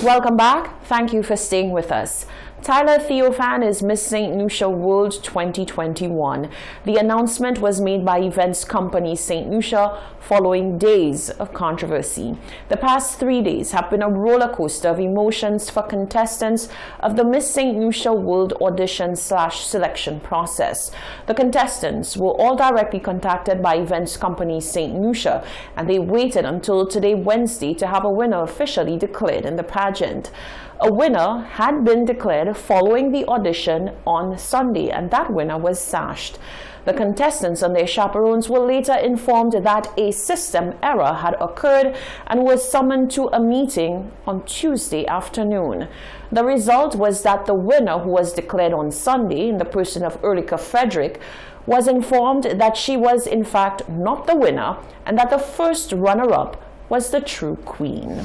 Welcome back. Thank you for staying with us. Tyler Theophan is Miss St. Lucia World 2021. The announcement was made by events company St. Lucia following days of controversy. The past 3 days have been a roller coaster of emotions for contestants of the Miss St. Lucia World audition/selection process. The contestants were all directly contacted by events company St. Lucia, and they waited until today, Wednesday, to have a winner officially declared in the pageant. A winner had been declared following the audition on Sunday, and that winner was sashed. The contestants and their chaperones were later informed that a system error had occurred and were summoned to a meeting on Tuesday afternoon. The result was that the winner, who was declared on Sunday in the person of Erlika Frederick, was informed that she was in fact not the winner and that the first runner-up was the true queen.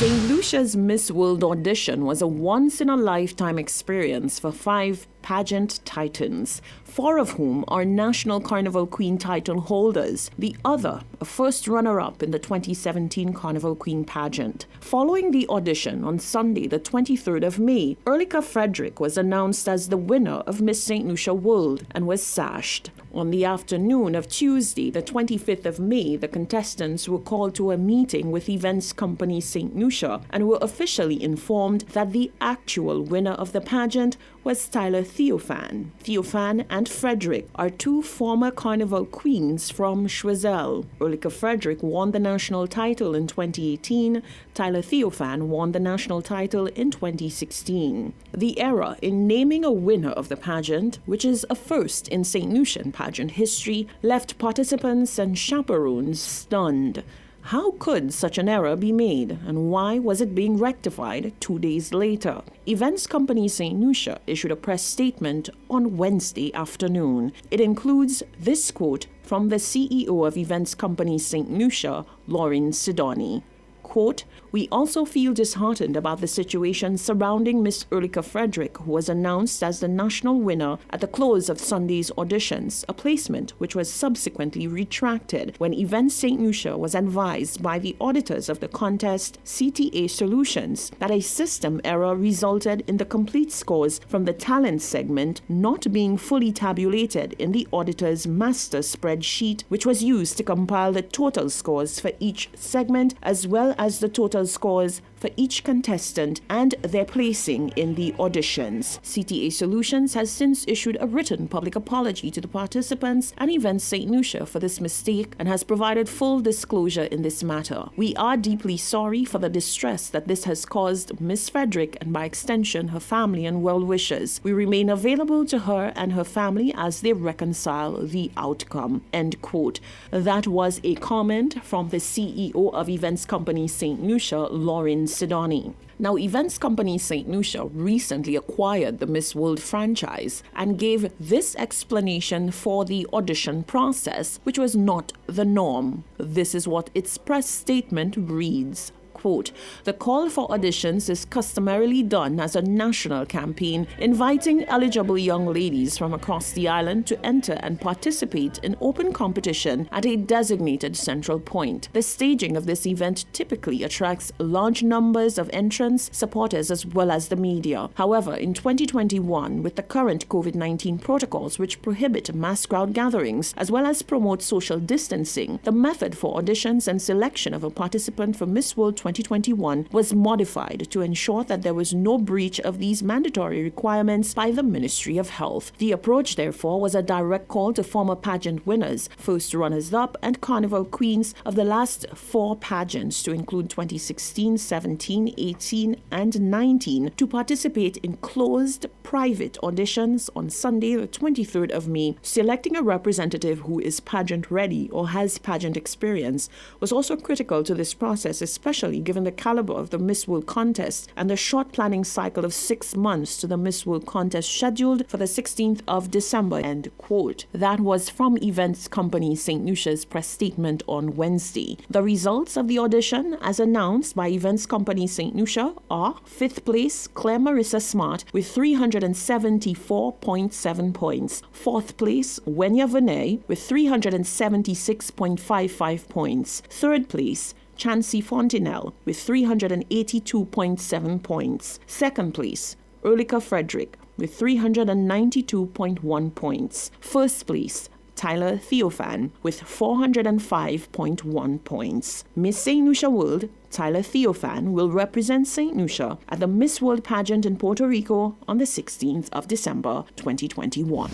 St. Lucia's Miss World audition was a once-in-a-lifetime experience for 5 pageant titans, 4 of whom are National Carnival Queen title holders, the other a first runner-up in the 2017 Carnival Queen pageant. Following the audition on Sunday, the 23rd of May, Erlika Frederick was announced as the winner of Miss St. Lucia World and was sashed. On the afternoon of Tuesday, the 25th of May, the contestants were called to a meeting with events company St. Lucia and were officially informed that the actual winner of the pageant was Tyler Theophan. Theophan and Frederick are 2 former Carnival queens from Choiseul. Erlika Frederick won the national title in 2018. Tyler Theophan won the national title in 2016. The error in naming a winner of the pageant, which is a first in St. Lucian pageant history, left participants and chaperones stunned. How could such an error be made, and why was it being rectified 2 days later? Events company St. Lucia issued a press statement on Wednesday afternoon. It includes this quote from the CEO of events company St. Lucia, Lauren Sidoni. Quote, "We also feel disheartened about the situation surrounding Miss Erlika Frederick, who was announced as the national winner at the close of Sunday's auditions, a placement which was subsequently retracted when Events St. Lucia was advised by the auditors of the contest, CTA Solutions, that a system error resulted in the complete scores from the talent segment not being fully tabulated in the auditor's master spreadsheet, which was used to compile the total scores for each segment as well as the total scores for each contestant and their placing in the auditions. CTA Solutions has since issued a written public apology to the participants and Events St. Lucia for this mistake and has provided full disclosure in this matter. We are deeply sorry for the distress that this has caused Miss Frederick and by extension her family and well-wishers. We remain available to her and her family as they reconcile the outcome." End quote. That was a comment from the CEO of Events Company St. Lucia, Lauren Sidoni. Now, Events Company St. Lucia recently acquired the Miss World franchise and gave this explanation for the audition process, which was not the norm. This is what its press statement reads. Quote, "The call for auditions is customarily done as a national campaign inviting eligible young ladies from across the island to enter and participate in open competition at a designated central point. The staging of this event typically attracts large numbers of entrants, supporters, as well as the media. However, in 2021, with the current COVID-19 protocols which prohibit mass crowd gatherings as well as promote social distancing, the method for auditions and selection of a participant for Miss World 2021 was modified to ensure that there was no breach of these mandatory requirements by the Ministry of Health. The approach, therefore, was a direct call to former pageant winners, first runners-up, and carnival queens of the last 4 pageants to include 2016, 17, 18, and 19 to participate in closed private auditions on Sunday, the 23rd of May. Selecting a representative who is pageant ready or has pageant experience was also critical to this process, especially given the caliber of the Miss World contest and the short planning cycle of 6 months to the Miss World contest scheduled for the 16th of December. End quote. That was from Events Company St. Lucia's press statement on Wednesday. The results of the audition, as announced by Events Company St. Lucia, are 5th place Claire Marissa Smart with 374.7 points. 4th place Wenya Vinay with 376.55 points. 3rd place Chansey Fontenelle with 382.7 points. Second place, Erlika Frederick with 392.1 points. First place, Tyler Theophan with 405.1 points. Miss St. Lucia World, Tyler Theophan, will represent St. Lucia at the Miss World pageant in Puerto Rico on the 16th of December 2021.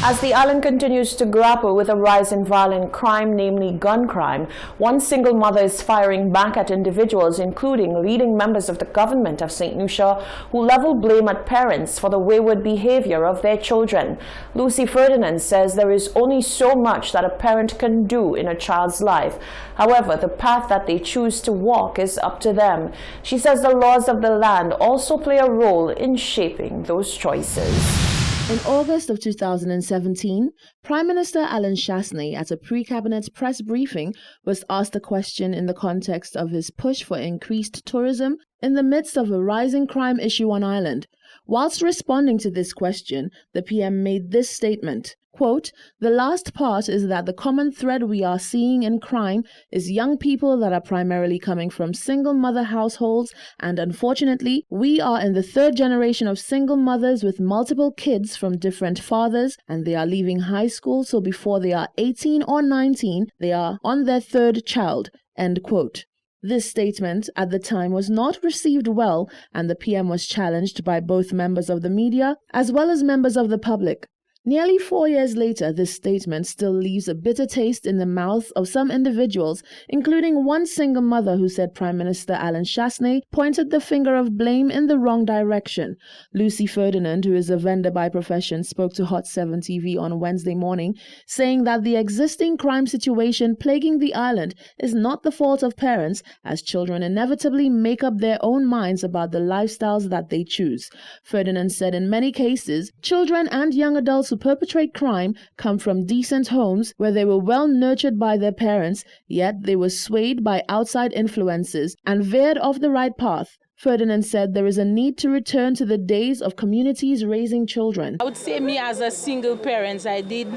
As the island continues to grapple with a rise in violent crime, namely gun crime, one single mother is firing back at individuals, including leading members of the government of St. Lucia, who level blame at parents for the wayward behavior of their children. Lucy Ferdinand says there is only so much that a parent can do in a child's life. However, the path that they choose to walk is up to them. She says the laws of the land also play a role in shaping those choices. In August of 2017, Prime Minister Alan Chastanet, at a pre-cabinet press briefing, was asked a question in the context of his push for increased tourism in the midst of a rising crime issue on island. Whilst responding to this question, the PM made this statement, quote, "The last part is that the common thread we are seeing in crime is young people that are primarily coming from single mother households, and unfortunately, we are in the third generation of single mothers with multiple kids from different fathers, and they are leaving high school, so before they are 18 or 19, they are on their third child," end quote. This statement at the time was not received well, and the PM was challenged by both members of the media as well as members of the public. Nearly 4 years later, this statement still leaves a bitter taste in the mouths of some individuals, including one single mother who said Prime Minister Alan Chastanet pointed the finger of blame in the wrong direction. Lucy Ferdinand, who is a vendor by profession, spoke to Hot 7 TV on Wednesday morning, saying that the existing crime situation plaguing the island is not the fault of parents, as children inevitably make up their own minds about the lifestyles that they choose. Ferdinand said in many cases, children and young adults who perpetrate crime come from decent homes where they were well nurtured by their parents, yet they were swayed by outside influences and veered off the right path. Ferdinand said there is a need to return to the days of communities raising children. I would say me as a single parent, I did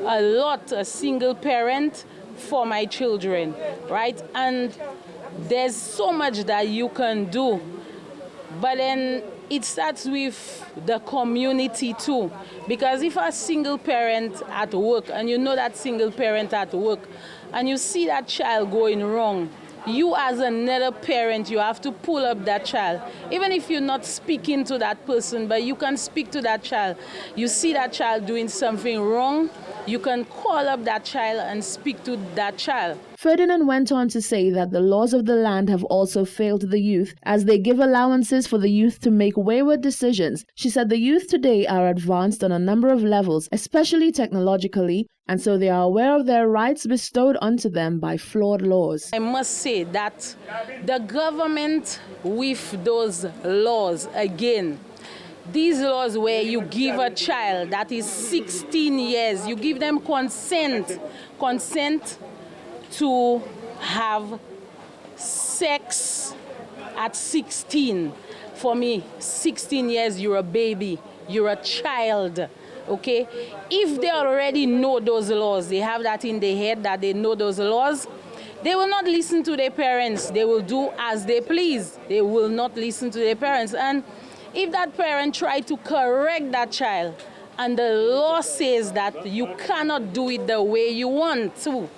a single parent for my children, right? And there's so much that you can do, but then it starts with the community too, because if a single parent at work, and you know that single parent at work, and you see that child going wrong, you as another parent, you have to pull up that child. Even if you're not speaking to that person, but you can speak to that child. You see that child doing something wrong, you can call up that child and speak to that child. Ferdinand went on to say that the laws of the land have also failed the youth, as they give allowances for the youth to make wayward decisions. She said the youth today are advanced on a number of levels, especially technologically, and so they are aware of their rights bestowed onto them by flawed laws. I must say that the government with those laws, again, these laws where you give a child that is 16 years, you give them consent to have sex at 16. For me, 16 years, you're a baby, you're a child, okay? If they already know those laws, they have that in their head that they know those laws, they will not listen to their parents. They will do as they please. They will not listen to their parents. And if that parent tries to correct that child, and the law says that you cannot do it the way you want to,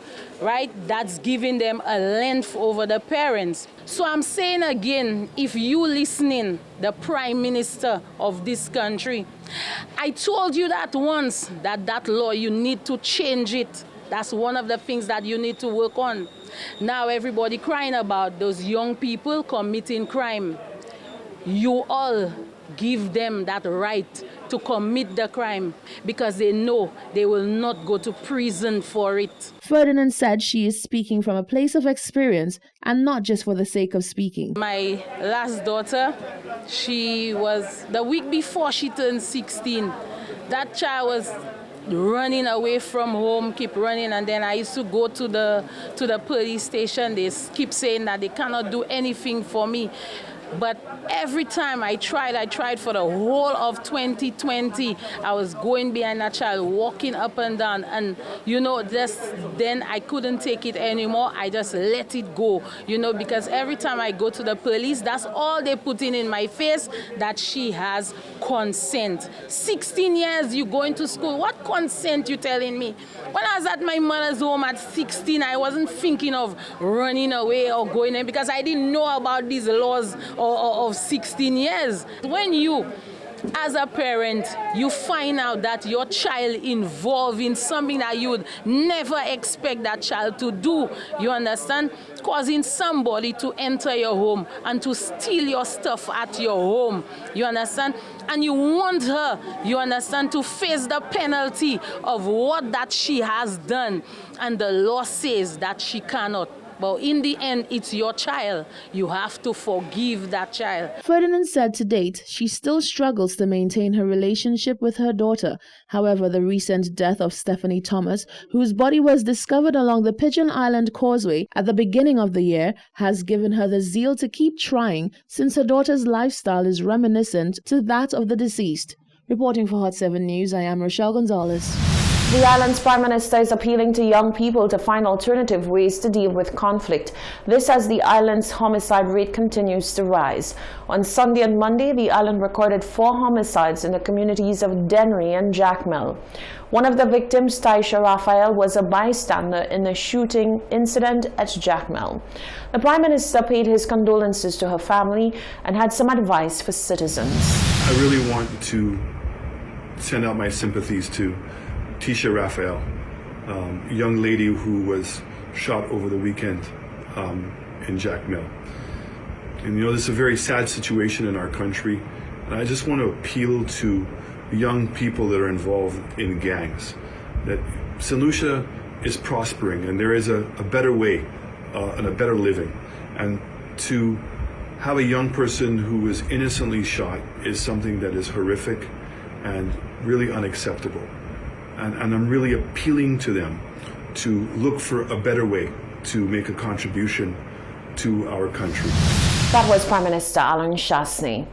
right? That's giving them a length over the parents. So I'm saying again, if you listening, the Prime Minister of this country, I told you that once, that law, you need to change it. That's one of the things that you need to work on. Now everybody crying about those young people committing crime. You all give them that right to commit the crime because they know they will not go to prison for it. Ferdinand said she is speaking from a place of experience and not just for the sake of speaking. My last daughter, she was, the week before she turned 16, that child was running away from home, keep running, and then I used to go to the police station. They keep saying that they cannot do anything for me. But every time I tried for the whole of 2020. I was going behind that child, walking up and down, and just then I couldn't take it anymore. I just let it go, because every time I go to the police, that's all they put in my face, that she has consent. 16 years you going to school, what consent you telling me? When I was at my mother's home at 16, I wasn't thinking of running away or going in because I didn't know about these laws of 16 years. When you, as a parent, you find out that your child involved in something that you would never expect that child to do, you understand? Causing somebody to enter your home and to steal your stuff at your home, you understand? And you want her, you understand, to face the penalty of what that she has done. And the law says that she cannot. But in the end, it's your child. You have to forgive that child. Ferdinand said to date, she still struggles to maintain her relationship with her daughter. However, the recent death of Stephanie Thomas, whose body was discovered along the Pigeon Island Causeway at the beginning of the year, has given her the zeal to keep trying, since her daughter's lifestyle is reminiscent to that of the deceased. Reporting for Hot 7 News, I am Rochelle Gonzalez. The island's Prime Minister is appealing to young people to find alternative ways to deal with conflict. This as the island's homicide rate continues to rise. On Sunday and Monday, the island recorded 4 homicides in the communities of Dennery and Jacmel. One of the victims, Taisha Raphael, was a bystander in a shooting incident at Jacmel. The Prime Minister paid his condolences to her family and had some advice for citizens. I really want to send out my sympathies to Taisha Raphael, a young lady who was shot over the weekend in Jacmel. And this is a very sad situation in our country. And I just want to appeal to young people that are involved in gangs, that St. Lucia is prospering and there is a better way and a better living. And to have a young person who is innocently shot is something that is horrific and really unacceptable. And I'm really appealing to them to look for a better way to make a contribution to our country. That was Prime Minister Alan Shasney.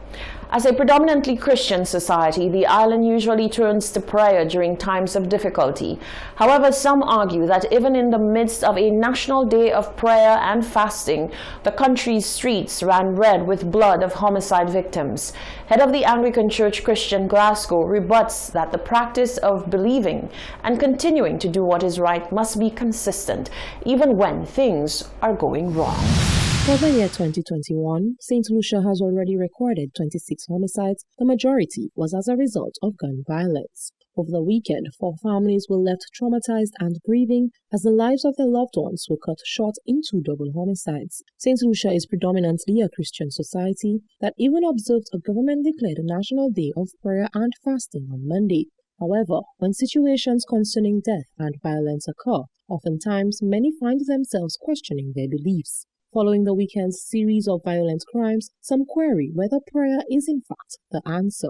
As a predominantly Christian society, the island usually turns to prayer during times of difficulty. However, some argue that even in the midst of a national day of prayer and fasting, the country's streets ran red with blood of homicide victims. Head of the Anglican Church, Christian Glasgow, rebuts that the practice of believing and continuing to do what is right must be consistent, even when things are going wrong. For the year 2021, St. Lucia has already recorded 26 homicides. The majority was as a result of gun violence. Over the weekend, 4 families were left traumatized and grieving as the lives of their loved ones were cut short in 2 double homicides. St. Lucia is predominantly a Christian society that even observed a government-declared National Day of Prayer and Fasting on Monday. However, when situations concerning death and violence occur, oftentimes many find themselves questioning their beliefs. Following the weekend's series of violent crimes, some query whether prayer is in fact the answer.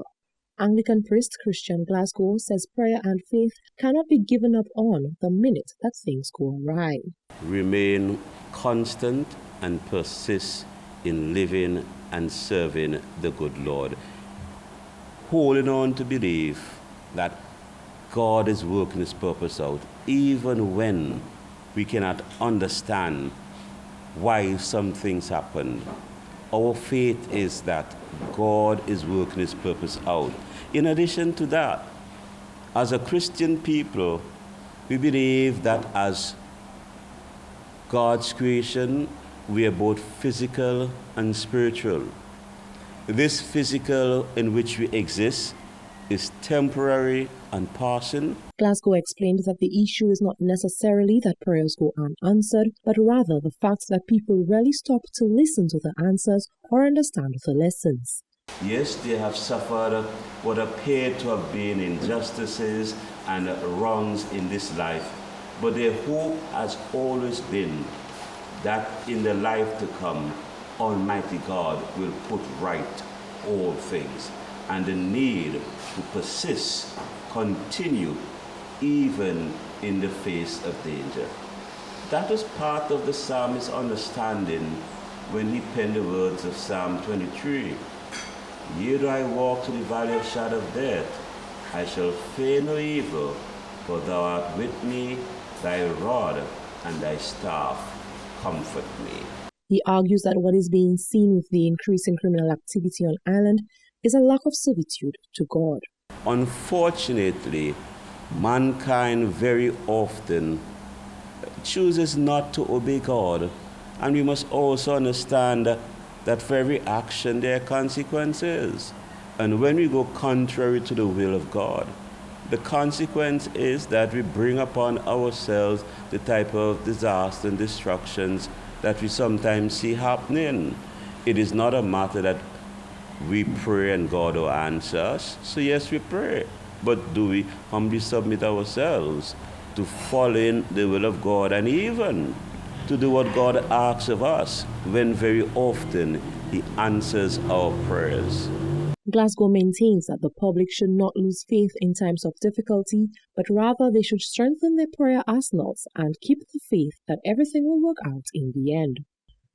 Anglican priest Christian Glasgow says prayer and faith cannot be given up on the minute that things go awry. Remain constant and persist in living and serving the good Lord. Holding on to believe that God is working His purpose out, even when we cannot understand why some things happen. Our faith is that God is working His purpose out. In addition to that, as a Christian people, we believe that as God's creation, we are both physical and spiritual. This physical in which we exist is temporary and passing. Glasgow explained that the issue is not necessarily that prayers go unanswered, but rather the fact that people rarely stop to listen to the answers or understand the lessons. Yes, they have suffered what appeared to have been injustices and wrongs in this life, but their hope has always been that in the life to come, Almighty God will put right all things, and the need to persist, continue, even in the face of danger. That was part of the psalmist's understanding when he penned the words of Psalm 23. Yea, though I walk through the valley of shadow of death, I shall fear no evil, for thou art with me, thy rod and thy staff comfort me. He argues that what is being seen with the increase in criminal activity on island is a lack of servitude to God. Unfortunately, mankind very often chooses not to obey God, and we must also understand that for every action there are consequences. And when we go contrary to the will of God, the consequence is that we bring upon ourselves the type of disaster and destructions that we sometimes see happening. It is not a matter that we pray and God will answer us. So yes, we pray. But do we humbly submit ourselves to follow in the will of God and even to do what God asks of us, when very often He answers our prayers? Glasgow maintains that the public should not lose faith in times of difficulty, but rather they should strengthen their prayer arsenals and keep the faith that everything will work out in the end.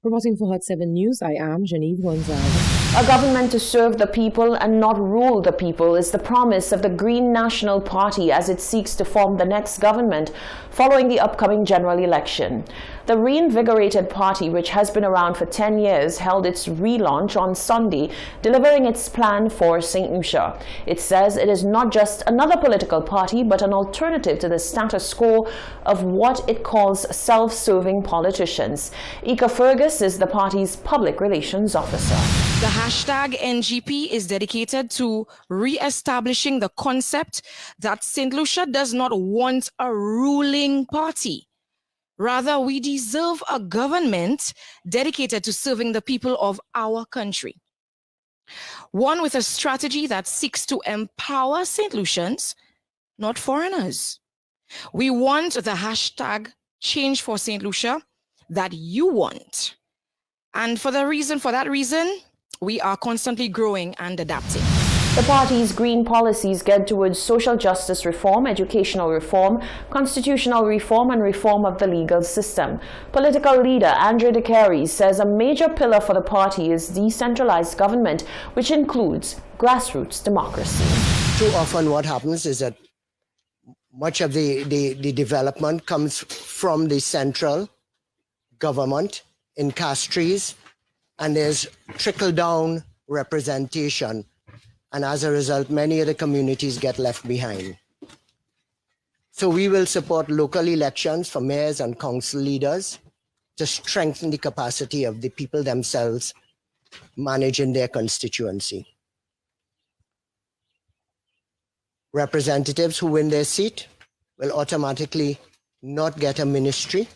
Reporting for Hot 7 News, I am Genevieve Gonzalez. A government to serve the people and not rule the people is the promise of the Green National Party as it seeks to form the next government following the upcoming general election. The reinvigorated party, which has been around for 10 years, held its relaunch on Sunday, delivering its plan for St. Lucia. It says it is not just another political party, but an alternative to the status quo of what it calls self-serving politicians. Ika Fergus is the party's public relations officer. The hashtag NGP is dedicated to re-establishing the concept that St. Lucia does not want a ruling party. Rather, we deserve a government dedicated to serving the people of our country. One with a strategy that seeks to empower St. Lucians, not foreigners. We want the hashtag Change for St. Lucia that you want. And for that reason, we are constantly growing and adapting. The party's green policies get towards social justice reform, educational reform, constitutional reform, and reform of the legal system. Political leader Andre De Carey says a major pillar for the party is decentralized government, which includes grassroots democracy. Too often what happens is that much of the development comes from the central government in castries, and there's trickle-down representation. And as a result, many of the communities get left behind. So we will support local elections for mayors and council leaders to strengthen the capacity of the people themselves managing their constituency. Representatives who win their seat will automatically not get a ministry.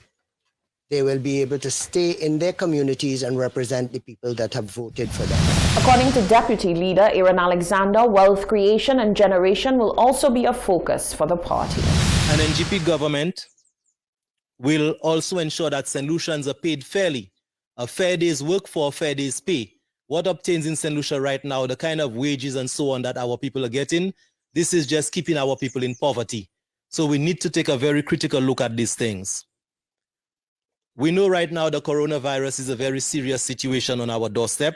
They will be able to stay in their communities and represent the people that have voted for them. According to Deputy Leader Aaron Alexander, wealth creation and generation will also be a focus for the party. An NGP government will also ensure that St. Lucians are paid fairly. A fair day's work for a fair day's pay. What obtains in St. Lucia right now, the kind of wages and so on that our people are getting, this is just keeping our people in poverty. So we need to take a very critical look at these things. We know right now the coronavirus is a very serious situation on our doorstep,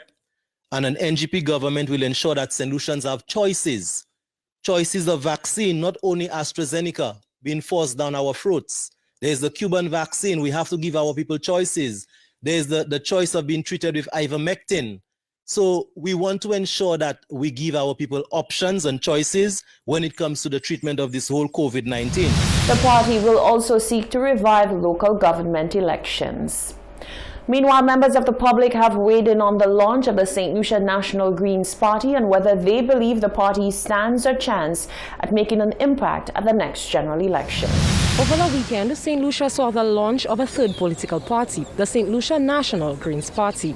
and an NGP government will ensure that St. Lucians have choices of vaccine, not only AstraZeneca being forced down our throats. There's the Cuban vaccine. We have to give our people choices. There's the choice of being treated with ivermectin. So we want to ensure that we give our people options and choices when it comes to the treatment of this whole COVID-19. The party will also seek to revive local government elections. Meanwhile, members of the public have weighed in on the launch of the St. Lucia National Greens Party and whether they believe the party stands a chance at making an impact at the next general election. Over the weekend, St. Lucia saw the launch of a third political party, the St. Lucia National Greens Party.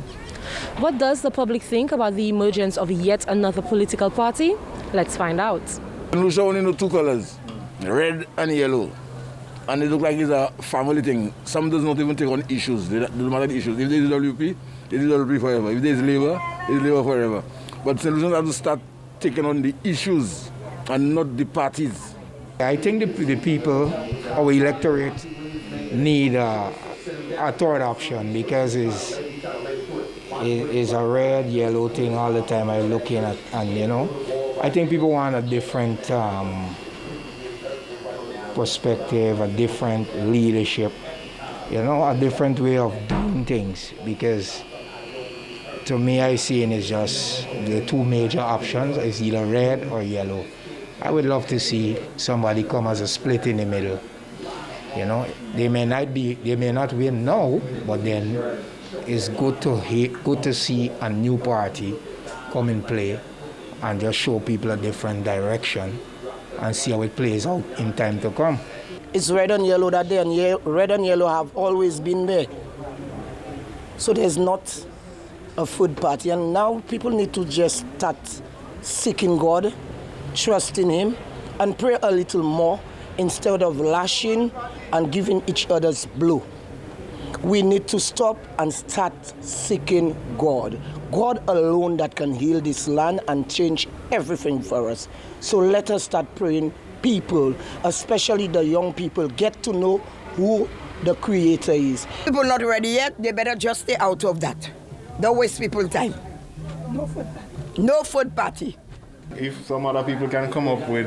What does the public think about the emergence of yet another political party? Let's find out. St. Lucia only know two colors, red and yellow. And it looks like it's a family thing. Some does not even take on issues. They don't matter the issues. If there is WP, it is WP forever. If there is Labour, it is Labour forever. But St. Lucians have to start taking on the issues and not the parties. I think the people, our electorate, need a third option because is a red, yellow thing all the time I'm looking at. And, you know, I think people want a different perspective, a different leadership, you know, a different way of doing things. Because to me, I see it's just the two major options is either red or yellow. I would love to see somebody come as a split in the middle. You know, they may not win now, but then it's good to see a new party come in play and just show people a different direction and see how it plays out in time to come. It's red and yellow that day, and red and yellow have always been there. So there's not a food party, and now people need to just start seeking God, trusting Him, and pray a little more instead of lashing and giving each other's blow. We need to stop and start seeking God. God alone that can heal this land and change everything for us. So let us start praying. People, especially the young people, get to know who the Creator is. People not ready yet, they better just stay out of that. Don't waste people's time. No food party. No food party. If some other people can come up with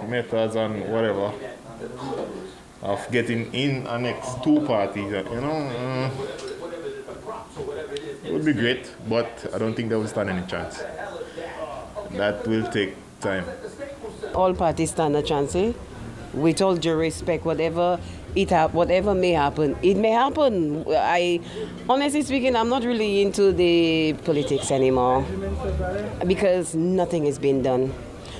methods and whatever of getting in our next two parties, you know, it would be great, but I don't think they will stand any chance. That will take time. All parties stand a chance, eh? With all due respect, whatever may happen, it may happen. Honestly speaking, I'm not really into the politics anymore because nothing is being done.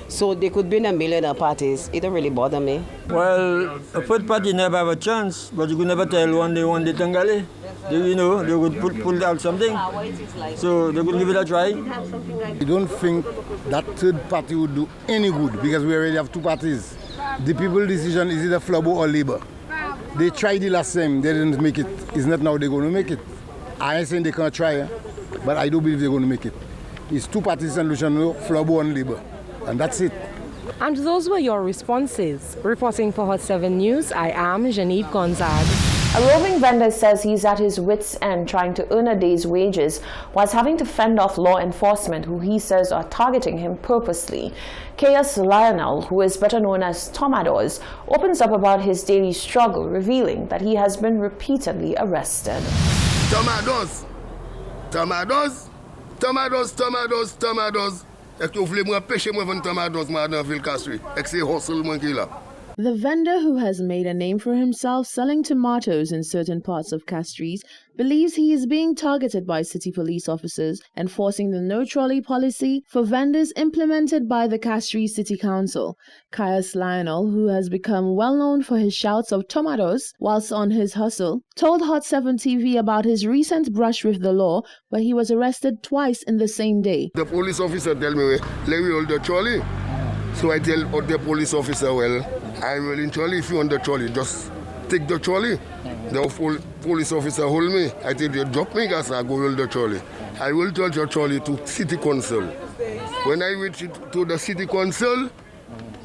So they could be in a million of parties. It don't really bother me. Well, a third party never have a chance, but you could never tell one day Tangale. You know, they would pull out something. So they could give it a try. I don't think that third party would do any good because we already have two parties. The people's decision is either Flabo or Labour. They tried the last time, they didn't make it. It's not now they're going to make it. I ain't saying they can't try, but I do believe they're going to make it. It's two parties solution, Flabo and Labour. And that's it. And those were your responses. Reporting for Hot 7 News, I am Genevieve Gonzague. A roving vendor says he's at his wits' end trying to earn a day's wages whilst having to fend off law enforcement who he says are targeting him purposely. Caius Lionel, who is better known as Tomados, opens up about his daily struggle, revealing that he has been repeatedly arrested. Tomados! Tomados! Tomados, tomados, tomados! The vendor, who has made a name for himself selling tomatoes in certain parts of Castries, believes he is being targeted by city police officers enforcing the no trolley policy for vendors implemented by the Castries City Council. Caius Lionel, who has become well known for his shouts of tomatos whilst on his hustle, told Hot 7 TV about his recent brush with the law, where he was arrested twice in the same day. The police officer tell me, let me hold the trolley. So I tell the police officer, well, I'm willing trolley. If you want the trolley, just take the trolley. The police officer hold me. I tell you, drop me gas, I go hold the trolley. I will tell the trolley to city council. When I reach to the city council,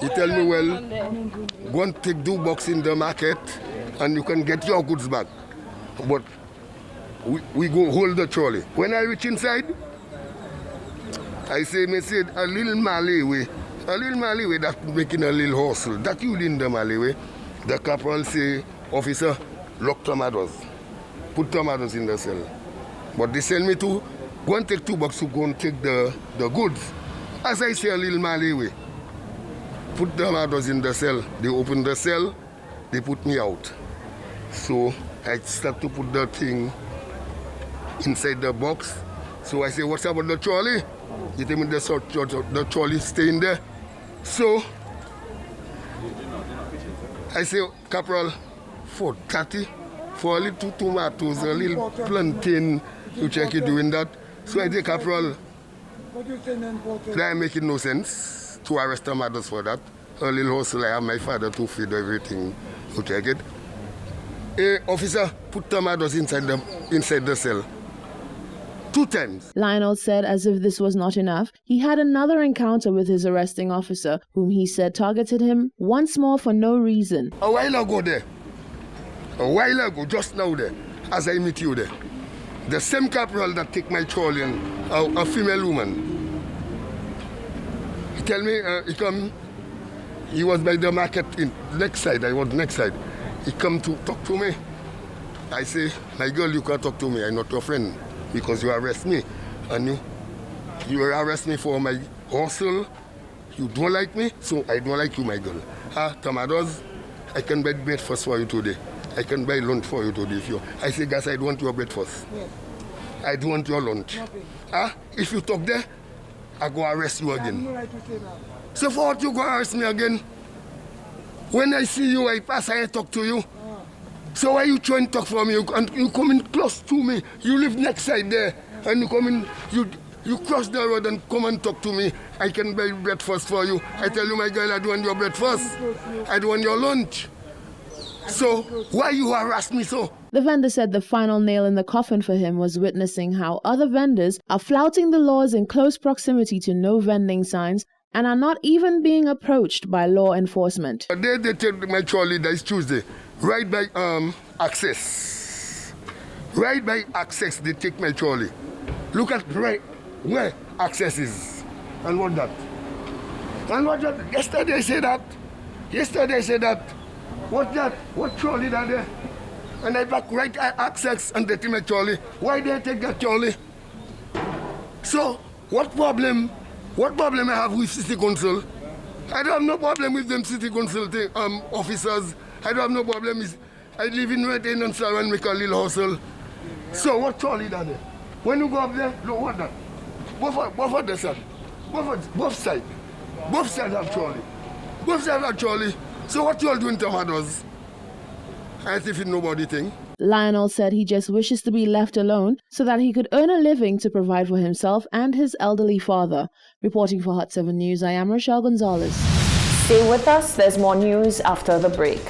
he tell me, well, go and take 2 boxes in the market and you can get your goods back. But we go hold the trolley. When I reach inside, I say, a little Malay way. A little Malay way that making a little hustle. That you in the Malay way. The corporal say, officer, lock tomatoes. Put tomatoes in the cell. But they send me to go and take 2 boxes to go and take the goods. As I say, a little Malay way. Put tomatoes in the cell. They open the cell, they put me out. So I start to put the thing inside the box. So I say, what's about the trolley? You tell me the trolley stay in there. So I say, Corporal, for 30, for a little tomatoes, a little plantain, you check you doing that. So I say, Corporal, that making no sense to arrest tomatoes for that. A little hustle, I have my father to feed everything, you check it. Hey, officer, put tomatoes inside the cell. 2 times. Lionel said as if this was not enough, he had another encounter with his arresting officer, whom he said targeted him once more for no reason. A while ago, just now there, as I meet you there, The same corporal that take my trolley, a female woman. He tell me, he was by the market in next side, I was next side. He come to talk to me. I say, my girl, you can't talk to me, I'm not your friend, because you arrest me. And you arrest me for my hustle. You don't like me, so I don't like you, my girl. Tomatoes, I can buy breakfast for you today. I can buy lunch for you today. I say, guys, I don't want your breakfast. Yes. I don't want your lunch. Okay. If you talk there, I go arrest you again. Right to say that. So for what you go arrest me again? When I see you, I pass, I talk to you. So why you trying to talk for me? You come in close to me. You live next side there. And you come in, you cross the road and come and talk to me. I can buy breakfast for you. I tell you, my girl, I don't want your breakfast. I don't want your lunch. So why you harass me so? The vendor said the final nail in the coffin for him was witnessing how other vendors are flouting the laws in close proximity to no vending signs and are not even being approached by law enforcement. They take my trolley, that is Tuesday, right by Access. Right by Access, they take my trolley. Look at right where Access is. And what that? And what that? Yesterday I said that. What's that? What trolley that there? And I back right at Access and they take my trolley. Why they take that trolley? So, what problem I have with City Council? I don't have no problem with them City Council officers. I don't have no problem. I live in Red End and Sarah and make a little hustle. So what trolley that there? When you go up there, look what that? Both of the side. Both sides. Both sides have trolley. Both sides have trolley. So what you all doing to others? As if it's nobody thing. Lionel said he just wishes to be left alone so that he could earn a living to provide for himself and his elderly father. Reporting for Hot 7 News, I am Rochelle Gonzalez. Stay with us. There's more news after the break.